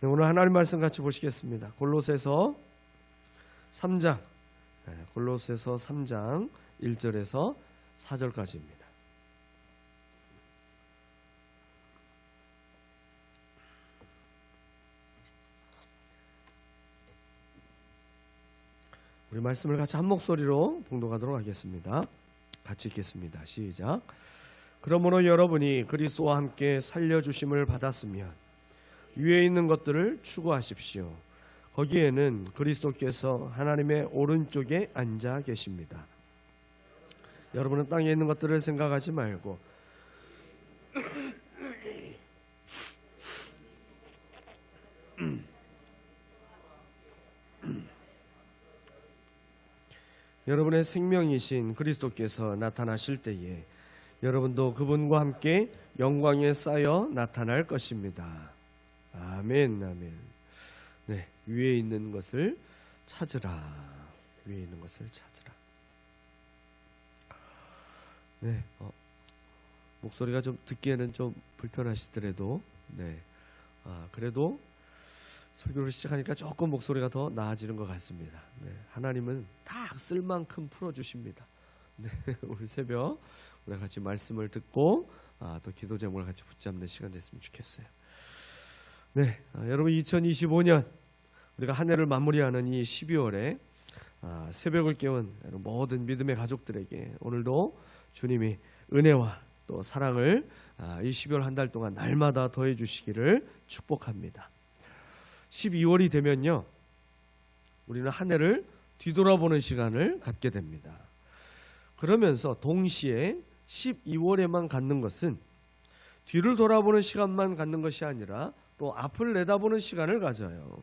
네, 오늘 하나님 말씀 같이 보시겠습니다. 골로새서 3장, 골로새서 3장 1절에서 4절까지입니다. 우리 말씀을 같이 한 목소리로 봉독하도록 하겠습니다. 같이 읽겠습니다. 시작. 그러므로 여러분이 그리스도와 함께 살려주심을 받았으면 위에 있는 것들을 추구하십시오. 거기에는 그리스도께서 하나님의 오른쪽에 앉아 계십니다. 여러분은 땅에 있는 것들을 생각하지 말고 여러분의 생명이신 그리스도께서 나타나실 때에 여러분도 그분과 함께 영광에 쌓여 나타날 것입니다. 아멘, 아멘. 네, 위에 있는 것을 찾으라. 위에 있는 것을 찾으라. 네, 목소리가 좀 듣기에는 좀 불편하시더라도, 네, 그래도 설교를 시작하니까 조금 목소리가 더 나아지는 것 같습니다. 네, 하나님은 다 쓸 만큼 풀어주십니다. 네, 오늘 새벽 우리가 같이 말씀을 듣고 또 기도 제목을 같이 붙잡는 시간 됐으면 좋겠어요. 네, 여러분 2025년 우리가 한 해를 마무리하는 이 12월에 새벽을 깨운 모든 믿음의 가족들에게 오늘도 주님이 은혜와 또 사랑을 이 12월 한 달 동안 날마다 더해 주시기를 축복합니다. 12월이 되면요, 우리는 한 해를 뒤돌아보는 시간을 갖게 됩니다. 그러면서 동시에 12월에만 갖는 것은 뒤를 돌아보는 시간만 갖는 것이 아니라 또 앞을 내다보는 시간을 가져요.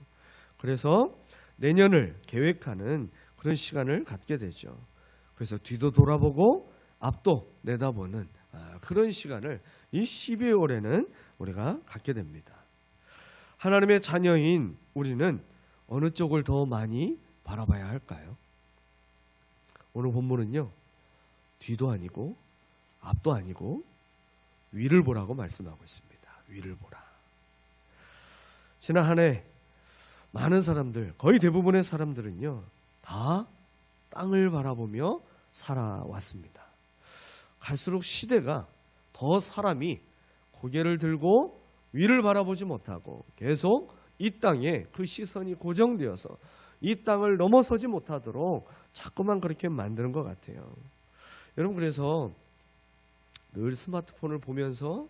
그래서 내년을 계획하는 그런 시간을 갖게 되죠. 그래서 뒤도 돌아보고 앞도 내다보는 그런 시간을 이 12월에는 우리가 갖게 됩니다. 하나님의 자녀인 우리는 어느 쪽을 더 많이 바라봐야 할까요? 오늘 본문은요, 뒤도 아니고 앞도 아니고 위를 보라고 말씀하고 있습니다. 위를 보라. 지난 한 해 많은 사람들, 거의 대부분의 사람들은요, 다 땅을 바라보며 살아왔습니다. 갈수록 시대가 더 사람이 고개를 들고 위를 바라보지 못하고 계속 이 땅에 그 시선이 고정되어서 이 땅을 넘어서지 못하도록 자꾸만 그렇게 만드는 것 같아요. 여러분, 그래서 늘 스마트폰을 보면서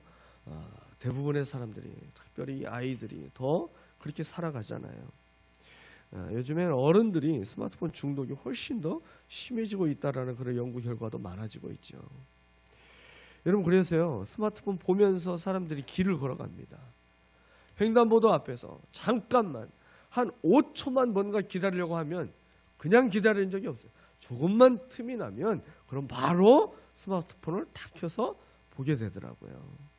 대부분의 사람들이, 특별히 아이들이 더 그렇게 살아가잖아요. 요즘에는 어른들이 스마트폰 중독이 훨씬 더 심해지고 있다라는 그런 연구 결과도 많아지고 있죠. 여러분, 그래서요, 스마트폰 보면서 사람들이 길을 걸어갑니다. 횡단보도 앞에서 잠깐만 한 5초만 뭔가 기다리려고 하면 그냥 기다리는 적이 없어요. 조금만 틈이 나면 그럼 바로 스마트폰을 탁 켜서 보게 되더라고요.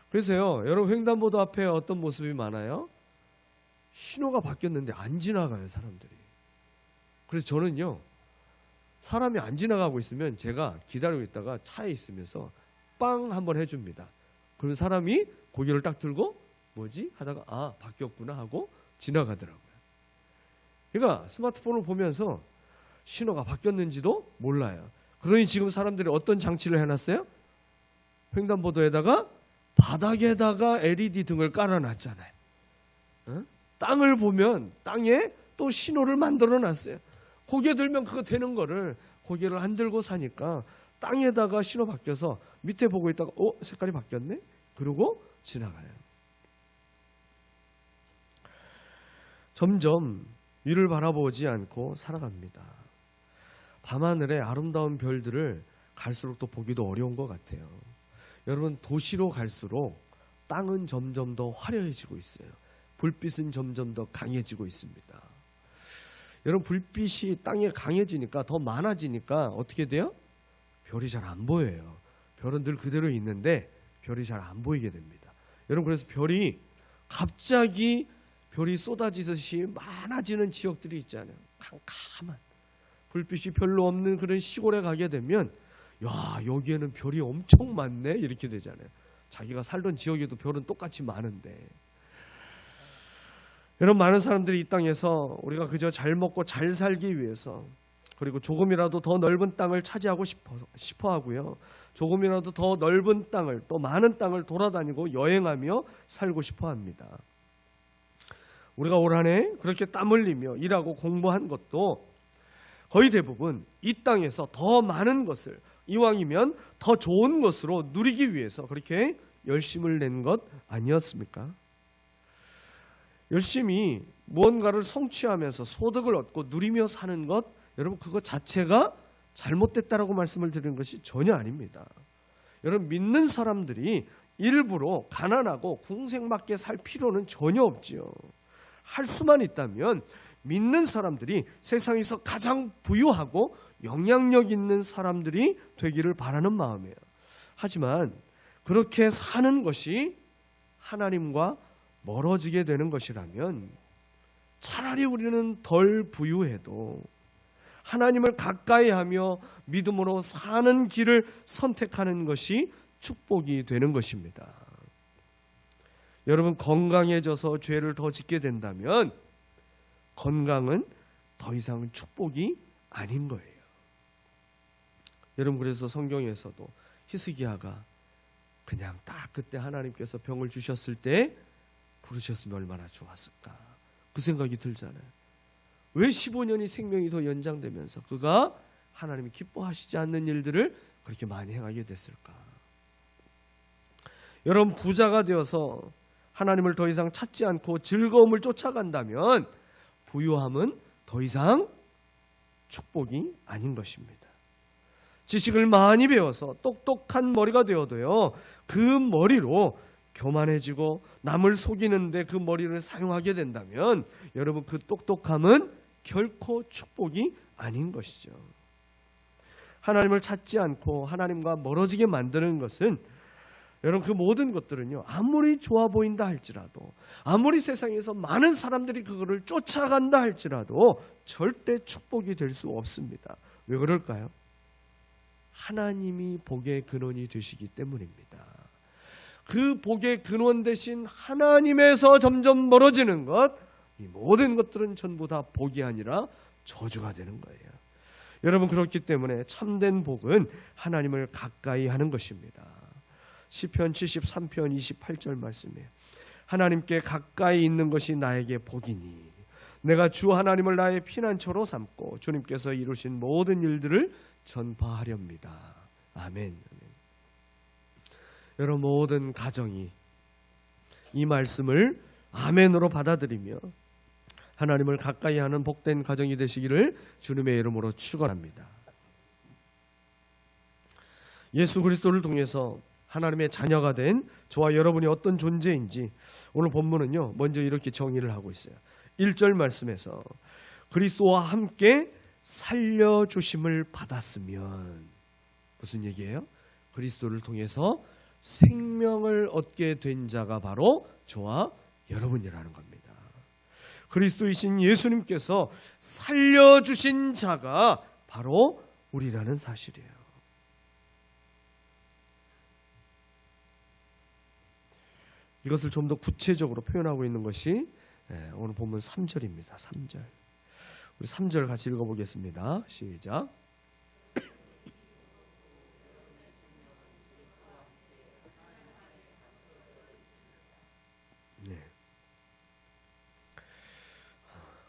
그래서요, 여러분, 횡단보도 앞에 어떤 모습이 많아요? 신호가 바뀌었는데 안 지나가요, 사람들이. 그래서 저는요, 사람이 안 지나가고 있으면 제가 기다리고 있다가 차에 있으면서 빵 한번 해줍니다. 그러면 사람이 고개를 딱 들고 뭐지? 하다가 바뀌었구나 하고 지나가더라고요. 그러니까 스마트폰을 보면서 신호가 바뀌었는지도 몰라요. 그러니 지금 사람들이 어떤 장치를 해놨어요? 횡단보도에다가 바닥에다가 LED 등을 깔아놨잖아요. 땅을 보면 땅에 또 신호를 만들어 놨어요. 고개 들면 그거 되는 거를 고개를 안 들고 사니까 땅에다가 신호 바뀌어서 밑에 보고 있다가 색깔이 바뀌었네? 그러고 지나가요. 점점 위를 바라보지 않고 살아갑니다. 밤하늘의 아름다운 별들을 갈수록 또 보기도 어려운 것 같아요. 여러분, 도시로 갈수록 땅은 점점 더 화려해지고 있어요. 불빛은 점점 더 강해지고 있습니다. 여러분, 불빛이 땅에 강해지니까, 더 많아지니까 어떻게 돼요? 별이 잘 안 보여요. 별은 늘 그대로 있는데 별이 잘 안 보이게 됩니다. 여러분, 그래서 별이 갑자기 별이 쏟아지듯이 많아지는 지역들이 있잖아요. 캄캄한 불빛이 별로 없는 그런 시골에 가게 되면 야, 여기에는 별이 엄청 많네 이렇게 되잖아요. 자기가 살던 지역에도 별은 똑같이 많은데, 여러분, 많은 사람들이 이 땅에서 우리가 그저 잘 먹고 잘 살기 위해서, 그리고 조금이라도 더 넓은 땅을 차지하고 싶어 하고요, 조금이라도 더 넓은 땅을, 또 많은 땅을 돌아다니고 여행하며 살고 싶어 합니다. 우리가 올 한 해 그렇게 땀 흘리며 일하고 공부한 것도 거의 대부분 이 땅에서 더 많은 것을, 이왕이면 더 좋은 것으로 누리기 위해서 그렇게 열심을 낸 것 아니었습니까? 열심히 무언가를 성취하면서 소득을 얻고 누리며 사는 것, 여러분, 그것 자체가 잘못됐다라고 말씀을 드리는 것이 전혀 아닙니다. 여러분, 믿는 사람들이 일부러 가난하고 궁색맞게 살 필요는 전혀 없지요. 할 수만 있다면 믿는 사람들이 세상에서 가장 부유하고 영향력 있는 사람들이 되기를 바라는 마음이에요. 하지만 그렇게 사는 것이 하나님과 멀어지게 되는 것이라면 차라리 우리는 덜 부유해도 하나님을 가까이 하며 믿음으로 사는 길을 선택하는 것이 축복이 되는 것입니다. 여러분, 건강해져서 죄를 더 짓게 된다면 건강은 더 이상 축복이 아닌 거예요. 여러분, 그래서 성경에서도 히스기야가 그냥 딱 그때 하나님께서 병을 주셨을 때 부르셨으면 얼마나 좋았을까, 그 생각이 들잖아요. 왜 15년이 생명이 더 연장되면서 그가 하나님이 기뻐하시지 않는 일들을 그렇게 많이 행하게 됐을까? 여러분, 부자가 되어서 하나님을 더 이상 찾지 않고 즐거움을 쫓아간다면 부유함은 더 이상 축복이 아닌 것입니다. 지식을 많이 배워서 똑똑한 머리가 되어도요, 그 머리로 교만해지고 남을 속이는데 그 머리를 사용하게 된다면 여러분, 그 똑똑함은 결코 축복이 아닌 것이죠. 하나님을 찾지 않고 하나님과 멀어지게 만드는 것은, 여러분, 그 모든 것들은요, 아무리 좋아 보인다 할지라도, 아무리 세상에서 많은 사람들이 그거를 쫓아간다 할지라도 절대 축복이 될 수 없습니다. 왜 그럴까요? 하나님이 복의 근원이 되시기 때문입니다. 그 복의 근원 되신 하나님에서 점점 멀어지는 것, 이 모든 것들은 전부 다 복이 아니라 저주가 되는 거예요. 여러분, 그렇기 때문에 참된 복은 하나님을 가까이 하는 것입니다. 시편 73편 28절 말씀이에요. 하나님께 가까이 있는 것이 나에게 복이니 내가 주 하나님을 나의 피난처로 삼고 주님께서 이루신 모든 일들을 전파하렵니다. 아멘. 여러분, 모든 가정이 이 말씀을 아멘으로 받아들이며 하나님을 가까이 하는 복된 가정이 되시기를 주님의 이름으로 축원합니다. 예수 그리스도를 통해서 하나님의 자녀가 된 저와 여러분이 어떤 존재인지 오늘 본문은요, 먼저 이렇게 정의를 하고 있어요. 1절 말씀에서 그리스도와 함께 살려주심을 받았으면, 무슨 얘기예요? 그리스도를 통해서 생명을 얻게 된 자가 바로 저와 여러분이라는 겁니다. 그리스도이신 예수님께서 살려주신 자가 바로 우리라는 사실이에요. 이것을 좀 더 구체적으로 표현하고 있는 것이 오늘 본문 3절입니다. 3절. 우리 3절 같이 읽어보겠습니다. 시작. 네.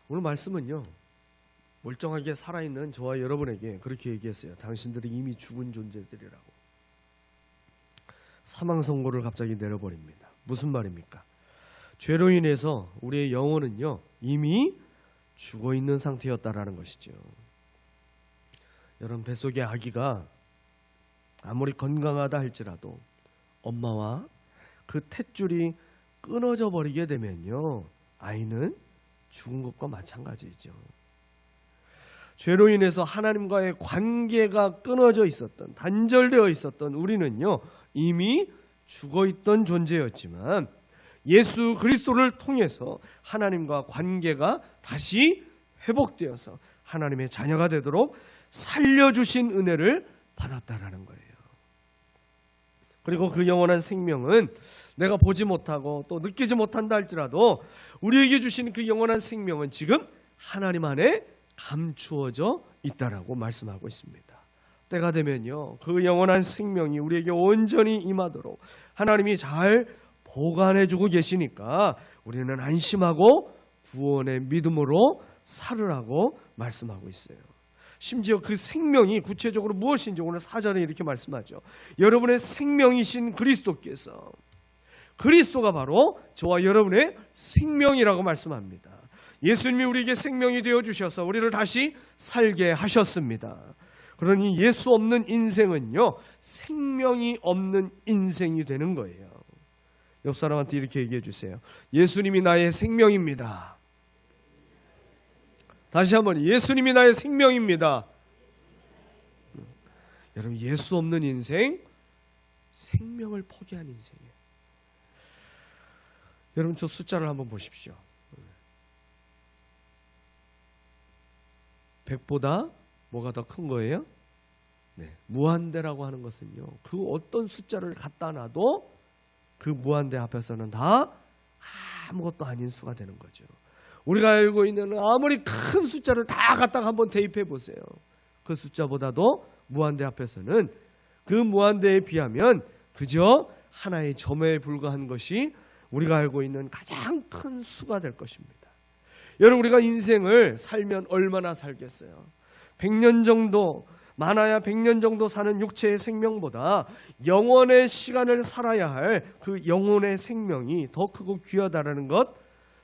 오늘 말씀은요, 멀쩡하게 살아있는 저와 여러분에게 그렇게 얘기했어요. 당신들이 이미 죽은 존재들이라고. 사망 선고를 갑자기 내려버립니다. 무슨 말입니까? 죄로 인해서 우리의 영혼은요, 이미 죽어있는 상태였다라는 것이죠. 여러분, 뱃속의 아기가 아무리 건강하다 할지라도 엄마와 그 탯줄이 끊어져 버리게 되면요, 아이는 죽은 것과 마찬가지죠. 죄로 인해서 하나님과의 관계가 끊어져 있었던, 단절되어 있었던 우리는요, 이미 죽어있던 존재였지만 예수 그리스도를 통해서 하나님과 관계가 다시 회복되어서 하나님의 자녀가 되도록 살려주신 은혜를 받았다라는 거예요. 그리고 그 영원한 생명은 내가 보지 못하고 또 느끼지 못한다 할지라도 우리에게 주신 그 영원한 생명은 지금 하나님 안에 감추어져 있다라고 말씀하고 있습니다. 때가 되면요, 그 영원한 생명이 우리에게 온전히 임하도록 하나님이 잘 보관해주고 계시니까 우리는 안심하고 구원의 믿음으로 살으라고 말씀하고 있어요. 심지어 그 생명이 구체적으로 무엇인지 오늘 4절에 이렇게 말씀하죠. 여러분의 생명이신 그리스도께서, 그리스도가 바로 저와 여러분의 생명이라고 말씀합니다. 예수님이 우리에게 생명이 되어주셔서 우리를 다시 살게 하셨습니다. 그러니 예수 없는 인생은요, 생명이 없는 인생이 되는 거예요. 옆 사람한테 이렇게 얘기해 주세요. 예수님이 나의 생명입니다. 다시 한번, 예수님이 나의 생명입니다. 여러분, 예수 없는 인생, 생명을 포기한 인생이에요. 여러분, 저 숫자를 한번 보십시오. 100보다 뭐가 더 큰 거예요? 네, 무한대라고 하는 것은요, 그 어떤 숫자를 갖다 놔도 그 무한대 앞에서는 다 아무것도 아닌 수가 되는 거죠. 우리가 알고 있는 아무리 큰 숫자를 다 갖다가 한번 대입해 보세요. 그 숫자보다도 무한대 앞에서는 그 무한대에 비하면 그저 하나의 점에 불과한 것이 우리가 알고 있는 가장 큰 수가 될 것입니다. 여러분, 우리가 인생을 살면 얼마나 살겠어요? 100년 정도, 많아야 100년 정도 사는 육체의 생명보다 영원의 시간을 살아야 할 그 영혼의 생명이 더 크고 귀하다라는 것,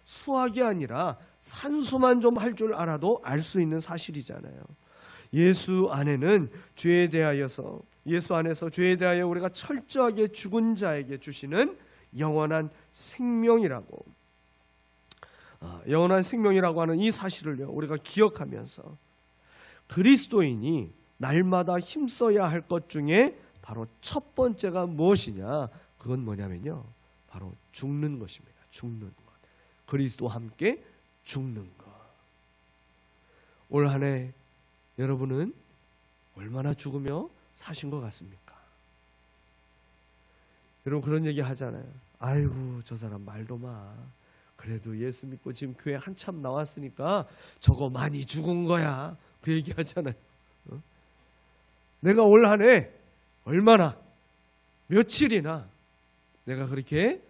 수학이 아니라 산수만 좀 할 줄 알아도 알 수 있는 사실이잖아요. 예수 안에는 죄에 대하여서, 예수 안에서 죄에 대하여 우리가 철저하게 죽은 자에게 주시는 영원한 생명이라고, 영원한 생명이라고 하는 이 사실을요, 우리가 기억하면서 그리스도인이 날마다 힘써야 할 것 중에 바로 첫 번째가 무엇이냐? 그건 뭐냐면요, 바로 죽는 것입니다. 죽는 것. 그리스도와 함께 죽는 것. 올 한 해 여러분은 얼마나 죽으며 사신 것 같습니까? 여러분, 그런 얘기 하잖아요. 아이고, 저 사람 말도 마. 그래도 예수 믿고 지금 교회 한참 나왔으니까 저거 많이 죽은 거야. 그 얘기 하잖아요. 내가 올 한 해 얼마나, 며칠이나 내가 그렇게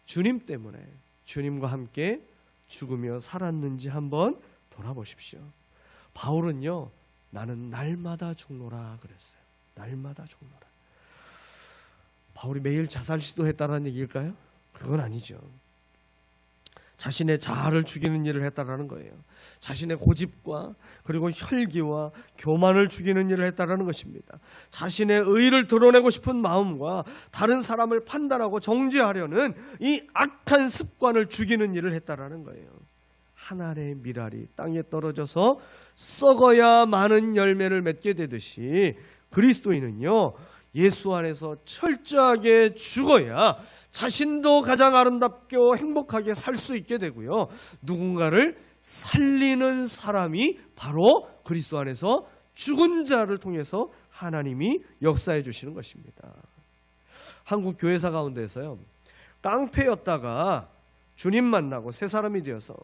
주님 때문에, 주님과 함께 죽으며 살았는지 한번 돌아보십시오. 바울은요, 나는 날마다 죽노라 그랬어요. 날마다 죽노라. 바울이 매일 자살 시도했다는 얘기일까요? 그건 아니죠. 자신의 자아를 죽이는 일을 했다라는 거예요. 자신의 고집과 그리고 혈기와 교만을 죽이는 일을 했다라는 것입니다. 자신의 의를 드러내고 싶은 마음과 다른 사람을 판단하고 정죄하려는 이 악한 습관을 죽이는 일을 했다라는 거예요. 한 알의 밀알이 땅에 떨어져서 썩어야 많은 열매를 맺게 되듯이 그리스도인은요, 예수 안에서 철저하게 죽어야 자신도 가장 아름답고 행복하게 살 수 있게 되고요, 누군가를 살리는 사람이 바로 그리스도 안에서 죽은 자를 통해서 하나님이 역사해 주시는 것입니다. 한국 교회사 가운데서요, 깡패였다가 주님 만나고 새 사람이 되어서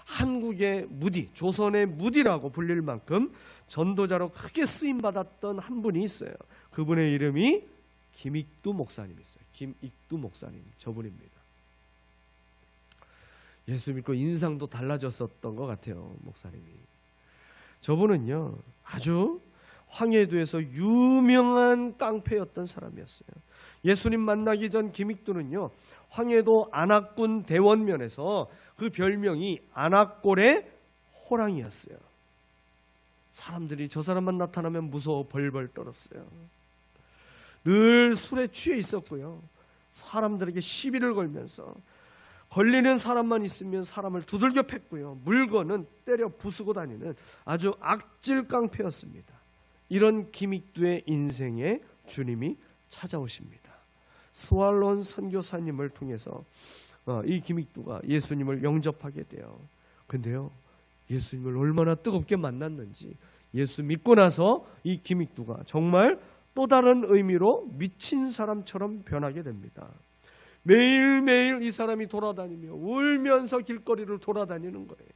한국의 무디, 조선의 무디라고 불릴 만큼 전도자로 크게 쓰임받았던 한 분이 있어요. 그분의 이름이 김익두 목사님 있어요. 김익두 목사님, 저분입니다. 예수 믿고 인상도 달라졌었던 것 같아요, 목사님이. 저분은요, 아주 황해도에서 유명한 깡패였던 사람이었어요. 예수님 만나기 전 김익두는요, 황해도 안악군 대원면에서 그 별명이 안악골의 호랑이였어요. 사람들이 저 사람만 나타나면 무서워 벌벌 떨었어요. 늘 술에 취해 있었고요, 사람들에게 시비를 걸면서 걸리는 사람만 있으면 사람을 두들겨 팼고요, 물건은 때려 부수고 다니는 아주 악질 깡패였습니다. 이런 김익두의 인생에 주님이 찾아오십니다. 스왈론 선교사님을 통해서 이 김익두가 예수님을 영접하게 돼요. 근데요, 예수님을 얼마나 뜨겁게 만났는지, 예수 믿고 나서 이 김익두가 정말 또 다른 의미로 미친 사람처럼 변하게 됩니다. 매일매일 이 사람이 돌아다니며 울면서 길거리를 돌아다니는 거예요.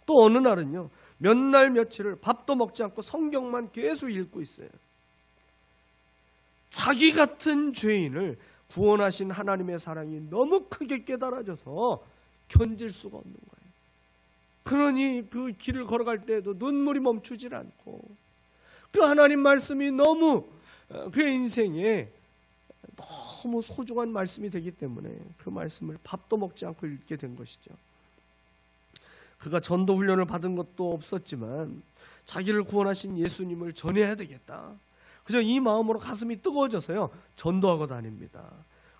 또 어느 날은요, 몇 날 며칠을 밥도 먹지 않고 성경만 계속 읽고 있어요. 자기 같은 죄인을 구원하신 하나님의 사랑이 너무 크게 깨달아져서 견딜 수가 없는 거예요. 그러니 그 길을 걸어갈 때에도 눈물이 멈추질 않고, 그 하나님 말씀이 너무 그의 인생에 너무 소중한 말씀이 되기 때문에 그 말씀을 밥도 먹지 않고 읽게 된 것이죠. 그가 전도 훈련을 받은 것도 없었지만 자기를 구원하신 예수님을 전해야 되겠다. 그저 이 마음으로 가슴이 뜨거워져서요, 전도하고 다닙니다.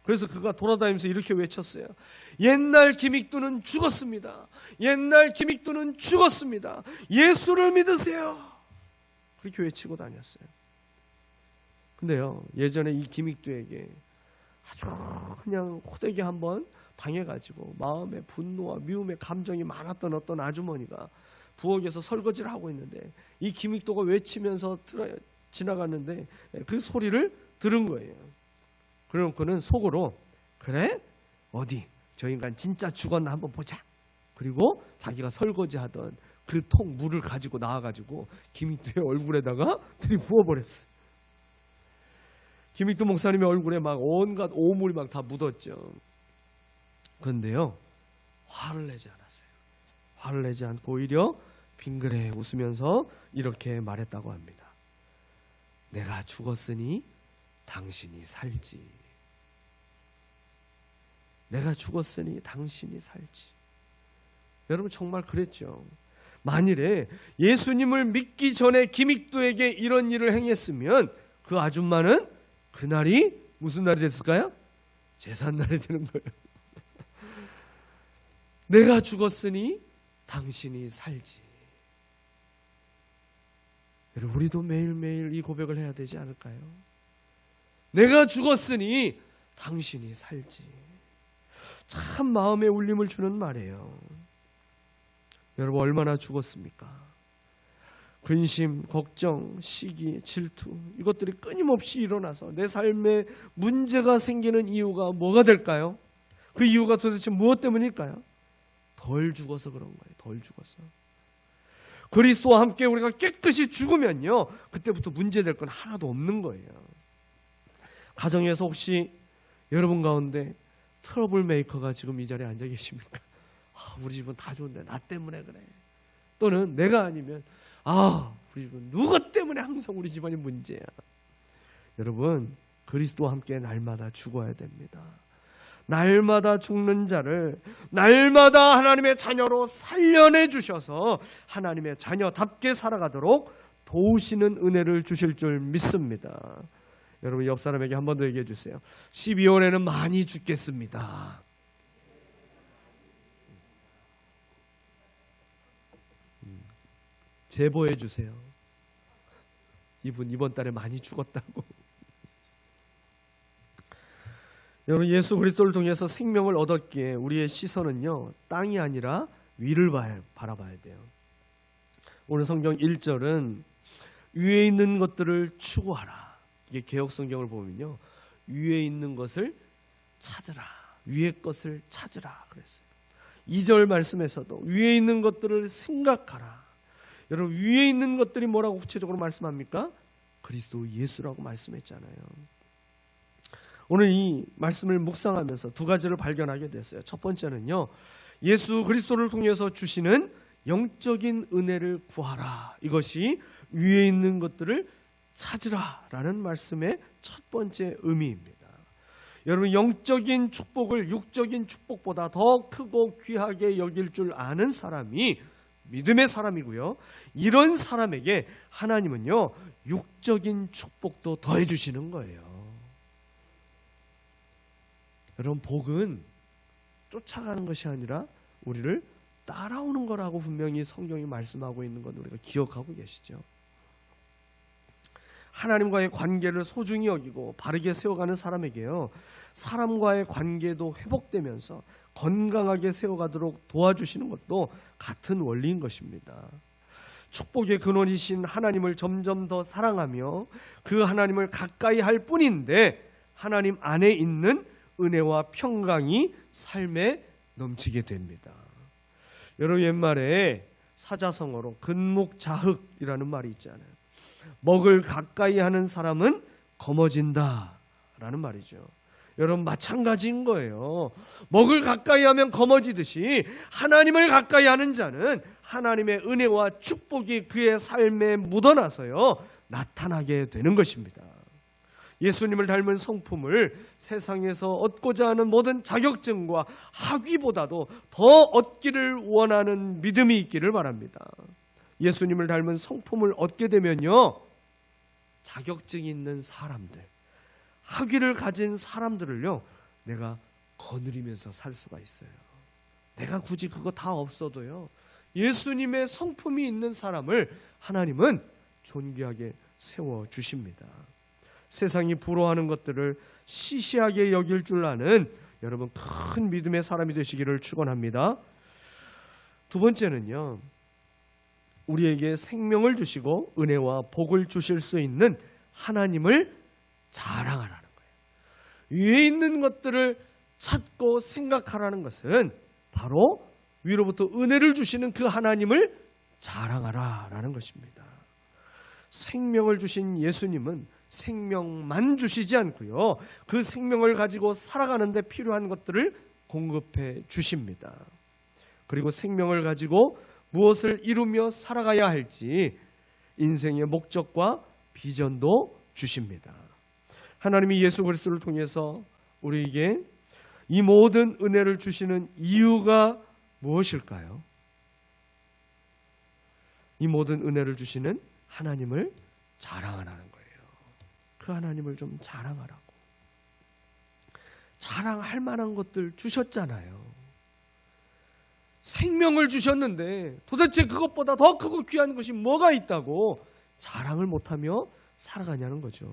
그래서 그가 돌아다니면서 이렇게 외쳤어요. 옛날 김익두는 죽었습니다. 옛날 김익두는 죽었습니다. 예수를 믿으세요. 그렇게 외치고 다녔어요. 근데요, 예전에 이 김익두에게 아주 그냥 호되게 한번 당해가지고 마음에 분노와 미움의 감정이 많았던 어떤 아주머니가 부엌에서 설거지를 하고 있는데 이 김익도가 외치면서 지나갔는데 그 소리를 들은 거예요. 그럼 그는 속으로, 그래? 어디? 저 인간 진짜 죽었나 한번 보자. 그리고 자기가 설거지하던 그 통 물을 가지고 나와가지고 김익도의 얼굴에다가 들이부어버렸어요. 김익도 목사님의 얼굴에 막 온갖 오물이 막 다 묻었죠. 그런데요, 화를 내지 않았어요. 화를 내지 않고 오히려 빙그레 웃으면서 이렇게 말했다고 합니다. 내가 죽었으니 당신이 살지. 내가 죽었으니 당신이 살지. 여러분 정말 그랬죠. 만일에 예수님을 믿기 전에 김익두에게 이런 일을 행했으면 그 아줌마는 그날이 무슨 날이 됐을까요? 제삿날이 되는 거예요. 내가 죽었으니 당신이 살지. 여러분, 우리도 매일매일 이 고백을 해야 되지 않을까요? 내가 죽었으니 당신이 살지. 참 마음에 울림을 주는 말이에요. 여러분, 얼마나 죽었습니까? 근심, 걱정, 시기, 질투, 이것들이 끊임없이 일어나서 내 삶에 문제가 생기는 이유가 뭐가 될까요? 그 이유가 도대체 무엇 때문일까요? 덜 죽어서 그런 거예요. 덜 죽어서. 그리스도와 함께 우리가 깨끗이 죽으면요, 그때부터 문제될 건 하나도 없는 거예요. 가정에서 혹시 여러분 가운데 트러블 메이커가 지금 이 자리에 앉아 계십니까? 우리 집은 다 좋은데 나 때문에 그래. 또는 내가 아니면 우리 집은 누구 때문에 항상 우리 집안이 문제야. 여러분, 그리스도와 함께 날마다 죽어야 됩니다. 날마다 죽는 자를 날마다 하나님의 자녀로 살려내 주셔서 하나님의 자녀답게 살아가도록 도우시는 은혜를 주실 줄 믿습니다. 여러분, 옆 사람에게 한 번 더 얘기해 주세요. 12월에는 많이 죽겠습니다. 제보해 주세요. 이분 이번 달에 많이 죽었다고. 여러분, 예수 그리스도를 통해서 생명을 얻었기에 우리의 시선은요, 땅이 아니라 위를 바라봐야 돼요. 오늘 성경 1절은 위에 있는 것들을 추구하라. 이게 개역 성경을 보면요, 위에 있는 것을 찾으라. 위의 것을 찾으라 그랬어요. 2절 말씀에서도 위에 있는 것들을 생각하라. 여러분, 위에 있는 것들이 뭐라고 구체적으로 말씀합니까? 그리스도 예수라고 말씀했잖아요. 오늘 이 말씀을 묵상하면서 두 가지를 발견하게 됐어요. 첫 번째는요, 예수 그리스도를 통해서 주시는 영적인 은혜를 구하라. 이것이 위에 있는 것들을 찾으라라는 말씀의 첫 번째 의미입니다. 여러분, 영적인 축복을 육적인 축복보다 더 크고 귀하게 여길 줄 아는 사람이 믿음의 사람이고요, 이런 사람에게 하나님은요, 육적인 축복도 더해 주시는 거예요. 여러분, 복은 쫓아가는 것이 아니라 우리를 따라오는 거라고 분명히 성경이 말씀하고 있는 건 우리가 기억하고 계시죠. 하나님과의 관계를 소중히 여기고 바르게 세워가는 사람에게요, 사람과의 관계도 회복되면서 건강하게 세워가도록 도와주시는 것도 같은 원리인 것입니다. 축복의 근원이신 하나님을 점점 더 사랑하며 그 하나님을 가까이 할 뿐인데, 하나님 안에 있는 은혜와 평강이 삶에 넘치게 됩니다. 여러분, 옛말에 사자성어로 근묵자흑이라는 말이 있잖아요. 먹을 가까이 하는 사람은 검어진다 라는 말이죠. 여러분, 마찬가지인 거예요. 먹을 가까이 하면 검어지듯이 하나님을 가까이 하는 자는 하나님의 은혜와 축복이 그의 삶에 묻어나서요 나타나게 되는 것입니다. 예수님을 닮은 성품을 세상에서 얻고자 하는 모든 자격증과 학위보다도 더 얻기를 원하는 믿음이 있기를 바랍니다. 예수님을 닮은 성품을 얻게 되면요, 자격증이 있는 사람들, 학위를 가진 사람들을요 내가 거느리면서 살 수가 있어요. 내가 굳이 그거 다 없어도요 예수님의 성품이 있는 사람을 하나님은 존귀하게 세워주십니다. 세상이 부러워하는 것들을 시시하게 여길 줄 아는 여러분 큰 믿음의 사람이 되시기를 축원합니다. 두 번째는요, 우리에게 생명을 주시고 은혜와 복을 주실 수 있는 하나님을 자랑하라는 거예요. 위에 있는 것들을 찾고 생각하라는 것은 바로 위로부터 은혜를 주시는 그 하나님을 자랑하라라는 것입니다. 생명을 주신 예수님은 생명만 주시지 않고요, 그 생명을 가지고 살아가는 데 필요한 것들을 공급해 주십니다. 그리고 생명을 가지고 무엇을 이루며 살아가야 할지 인생의 목적과 비전도 주십니다. 하나님이 예수 그리스도를 통해서 우리에게 이 모든 은혜를 주시는 이유가 무엇일까요? 이 모든 은혜를 주시는 하나님을 자랑하라는 거예요. 그 하나님을 좀 자랑하라고. 자랑할 만한 것들 주셨잖아요. 생명을 주셨는데 도대체 그것보다 더 크고 귀한 것이 뭐가 있다고 자랑을 못하며 살아가냐는 거죠.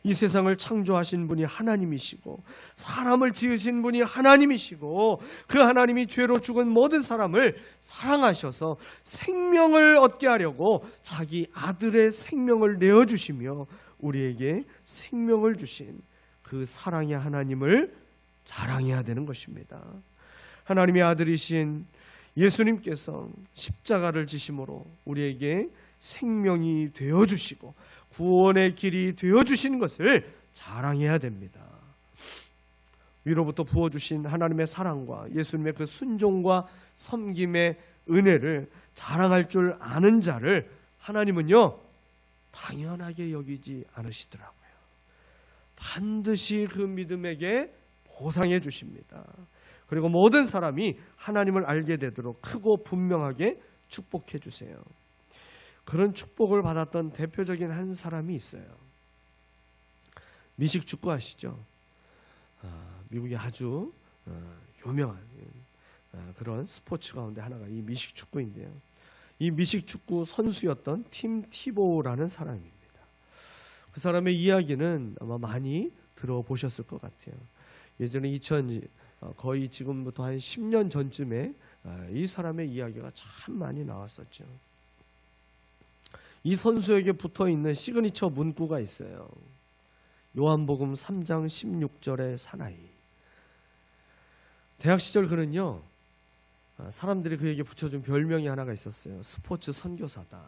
이 세상을 창조하신 분이 하나님이시고 사람을 지으신 분이 하나님이시고 그 하나님이 죄로 죽은 모든 사람을 사랑하셔서 생명을 얻게 하려고 자기 아들의 생명을 내어주시며 우리에게 생명을 주신 그 사랑의 하나님을 자랑해야 되는 것입니다. 하나님의 아들이신 예수님께서 십자가를 지심으로 우리에게 생명이 되어주시고 구원의 길이 되어주신 것을 자랑해야 됩니다. 위로부터 부어주신 하나님의 사랑과 예수님의 그 순종과 섬김의 은혜를 자랑할 줄 아는 자를 하나님은요 당연하게 여기지 않으시더라고요. 반드시 그 믿음에게 보상해 주십니다. 그리고 모든 사람이 하나님을 알게 되도록 크고 분명하게 축복해 주세요. 그런 축복을 받았던 대표적인 한 사람이 있어요. 미식축구 아시죠? 미국의 아주 유명한 그런 스포츠 가운데 하나가 이 미식축구인데요. 이 미식축구 선수였던 팀 티보라는 사람입니다. 그 사람의 이야기는 아마 많이 들어보셨을 것 같아요. 예전에 거의 지금부터 한 10년 전쯤에 이 사람의 이야기가 참 많이 나왔었죠. 이 선수에게 붙어있는 시그니처 문구가 있어요. 요한복음 3장 16절의 사나이. 대학 시절 그는요, 사람들이 그에게 붙여준 별명이 하나가 있었어요. 스포츠 선교사다.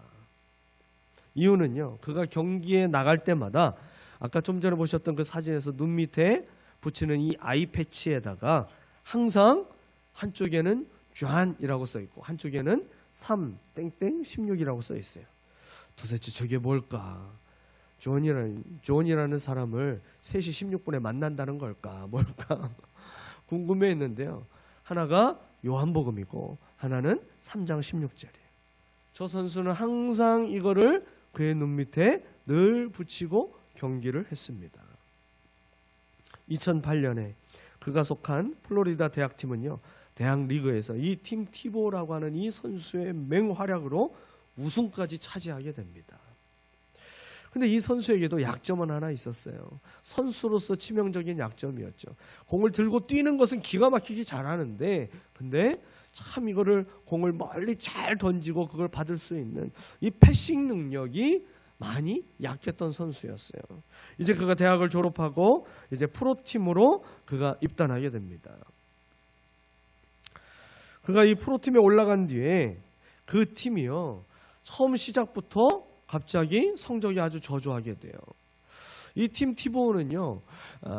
이유는요, 그가 경기에 나갈 때마다 아까 좀 전에 보셨던 그 사진에서 눈 밑에 붙이는 이 아이 패치에다가 항상 한쪽에는 존이라고 써 있고 한쪽에는 3-16이라고 써 있어요. 도대체 저게 뭘까? 존이라는 사람을 3시 16분에 만난다는 걸까? 뭘까? 궁금해했는데요. 하나가 요한복음이고 하나는 3장 16절이에요. 저 선수는 항상 이거를 그의 눈 밑에 늘 붙이고 경기를 했습니다. 2008년에 그가 속한 플로리다 대학팀은요, 대학 리그에서 이 팀 티보라고 하는 이 선수의 맹활약으로 우승까지 차지하게 됩니다. 근데 이 선수에게도 약점은 하나 있었어요. 선수로서 치명적인 약점이었죠. 공을 들고 뛰는 것은 기가 막히게 잘하는데, 근데 참 이거를 공을 멀리 잘 던지고 그걸 받을 수 있는 이 패싱 능력이 많이 약했던 선수였어요. 이제 그가 대학을 졸업하고 이제 프로팀으로 그가 입단하게 됩니다. 그가 이 프로팀에 올라간 뒤에 그 팀이요, 처음 시작부터 갑자기 성적이 아주 저조하게 돼요. 이 팀 티보우는요,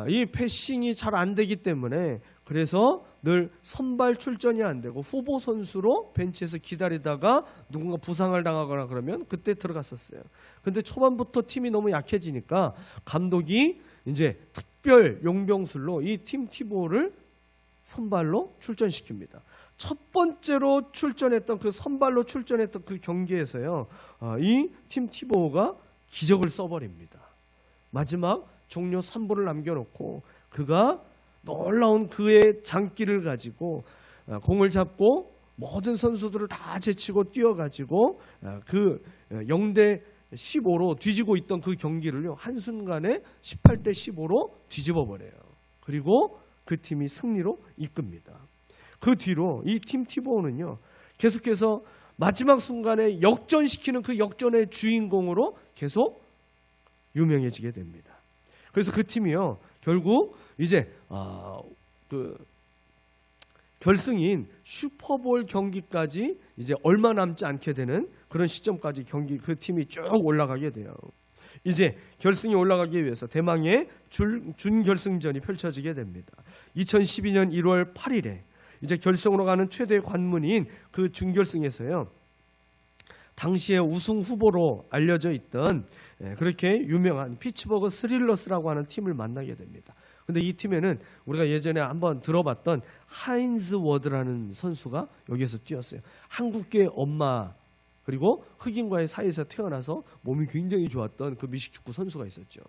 이 패싱이 잘 안 되기 때문에 그래서 늘 선발 출전이 안 되고 후보 선수로 벤치에서 기다리다가 누군가 부상을 당하거나 그러면 그때 들어갔었어요. 근데 초반부터 팀이 너무 약해지니까 감독이 이제 특별 용병술로 이 팀 티보우를 선발로 출전시킵니다. 첫 번째로 출전했던 그 선발로 출전했던 그 경기에서요, 이 팀 티보우가 기적을 써버립니다. 마지막 종료 3분을 남겨놓고 그가 놀라운 그의 장기를 가지고 공을 잡고 모든 선수들을 다 제치고 뛰어가지고 그 0대 15로 뒤지고 있던 그 경기를요, 한순간에 18대 15로 뒤집어 버려요. 그리고 그 팀이 승리로 이끕니다. 그 뒤로 이 팀 티보우는요, 계속해서 마지막 순간에 역전시키는 그 역전의 주인공으로 계속 유명해지게 됩니다. 그래서 그 팀이요, 결국 이제 그 결승인 슈퍼볼 경기까지 이제 얼마 남지 않게 되는 그런 시점까지 그 팀이 쭉 올라가게 돼요. 이제 결승에 올라가기 위해서 대망의 준결승전이 펼쳐지게 됩니다. 2012년 1월 8일에 이제 결승으로 가는 최대 관문인 그 준결승에서요, 당시에 우승 후보로 알려져 있던 그렇게 유명한 피츠버그 스릴러스라고 하는 팀을 만나게 됩니다. 근데 이 팀에는 우리가 예전에 한번 들어봤던 하인즈 워드라는 선수가 여기에서 뛰었어요. 한국계 엄마 그리고 흑인과의 사이에서 태어나서 몸이 굉장히 좋았던 그 미식축구 선수가 있었죠.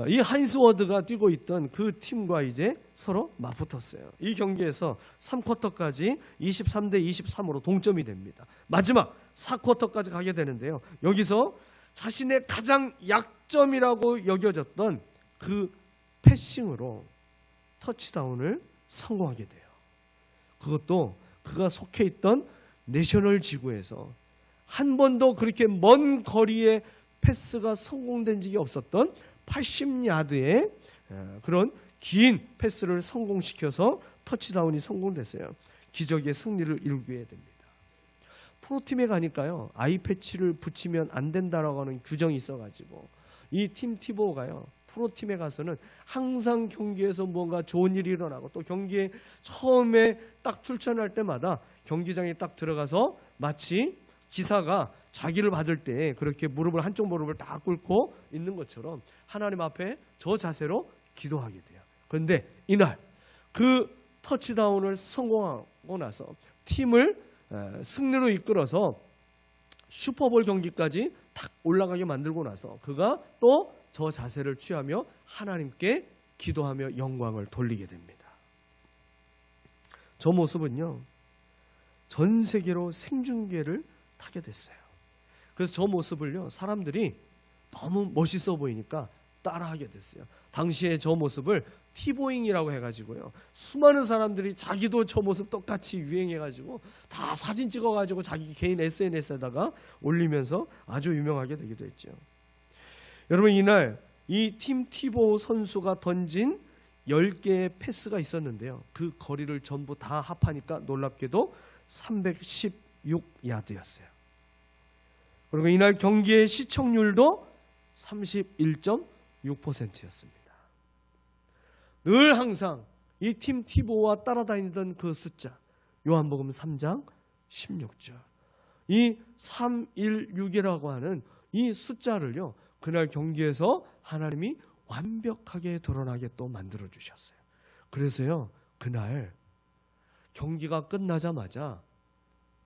이 하인즈 워드가 뛰고 있던 그 팀과 이제 서로 맞붙었어요. 이 경기에서 3쿼터까지 23대 23으로 동점이 됩니다. 마지막 4쿼터까지 가게 되는데요, 여기서 자신의 가장 약점이라고 여겨졌던 그 패싱으로 터치다운을 성공하게 돼요. 그것도 그가 속해 있던 내셔널 지구에서 한 번도 그렇게 먼 거리에 패스가 성공된 적이 없었던 80야드의 그런 긴 패스를 성공시켜서 터치다운이 성공됐어요. 기적의 승리를 이루게 됩니다. 프로팀에 가니까요, 아이 패치를 붙이면 안 된다라고 하는 규정이 있어가지고 이 팀 티보우가요, 프로팀에 가서는 항상 경기에서 뭔가 좋은 일이 일어나고 또 경기에 처음에 딱 출전할 때마다 경기장에 딱 들어가서 마치 기사가 자기를 받을 때 그렇게 한쪽 무릎을 딱 꿇고 있는 것처럼 하나님 앞에 저 자세로 기도하게 돼요. 그런데 이날 그 터치다운을 성공하고 나서 팀을 승리로 이끌어서 슈퍼볼 경기까지 탁 올라가게 만들고 나서 그가 또 저 자세를 취하며 하나님께 기도하며 영광을 돌리게 됩니다. 저 모습은요, 전 세계로 생중계를 타게 됐어요. 그래서 저 모습을요, 사람들이 너무 멋있어 보이니까 따라하게 됐어요. 당시에 저 모습을 티보잉이라고 해가지고요, 수많은 사람들이 자기도 저 모습 똑같이 유행해가지고 다 사진 찍어가지고 자기 개인 SNS에다가 올리면서 아주 유명하게 되기도 했죠. 여러분, 이날 이 팀 티보우 선수가 던진 10개의 패스가 있었는데요, 그 거리를 전부 다 합하니까 놀랍게도 316야드였어요. 그리고 이날 경기의 시청률도 31.6%였습니다. 늘 항상 이 팀 티보우와 따라다니던 그 숫자, 요한복음 3장 16절, 이 316이라고 하는 이 숫자를요, 그날 경기에서 하나님이 완벽하게 드러나게 또 만들어 주셨어요. 그래서요, 그날 경기가 끝나자마자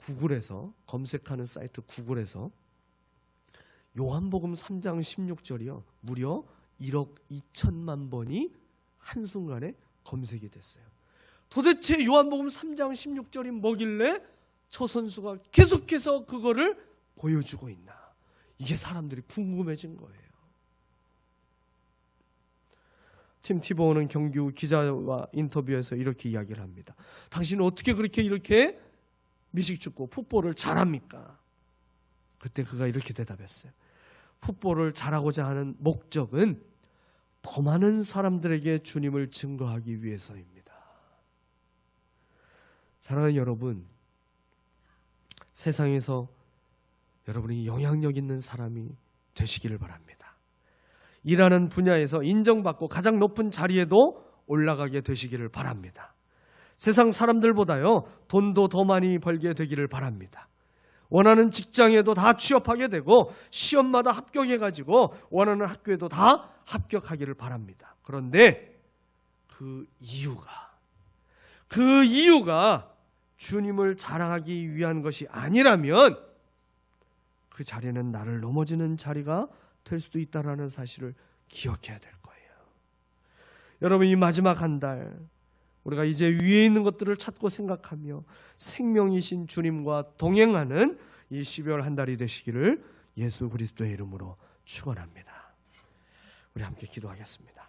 구글에서, 검색하는 사이트 구글에서 요한복음 3장 16절이요, 무려 1억 2천만 번이 한순간에 검색이 됐어요. 도대체 요한복음 3장 16절이 뭐길래 저 선수가 계속해서 그거를 보여주고 있나, 이게 사람들이 궁금해진 거예요. 팀 티보우는 경기 후 기자와 인터뷰에서 이렇게 이야기를 합니다. 당신은 어떻게 이렇게 미식축구 풋볼을 잘합니까? 그때 그가 이렇게 대답했어요. 풋볼을 잘하고자 하는 목적은 더 많은 사람들에게 주님을 증거하기 위해서입니다. 사랑하는 여러분, 세상에서 여러분이 영향력 있는 사람이 되시기를 바랍니다. 일하는 분야에서 인정받고 가장 높은 자리에도 올라가게 되시기를 바랍니다. 세상 사람들보다요, 돈도 더 많이 벌게 되기를 바랍니다. 원하는 직장에도 다 취업하게 되고 시험마다 합격해가지고 원하는 학교에도 다 합격하기를 바랍니다. 그런데 그 이유가 주님을 자랑하기 위한 것이 아니라면 그 자리는 나를 넘어지는 자리가 될 수도 있다는 사실을 기억해야 될 거예요. 여러분, 이 마지막 한 달 우리가 이제 위에 있는 것들을 찾고 생각하며 생명이신 주님과 동행하는 이 12월 한 달이 되시기를 예수 그리스도의 이름으로 축원합니다. 우리 함께 기도하겠습니다.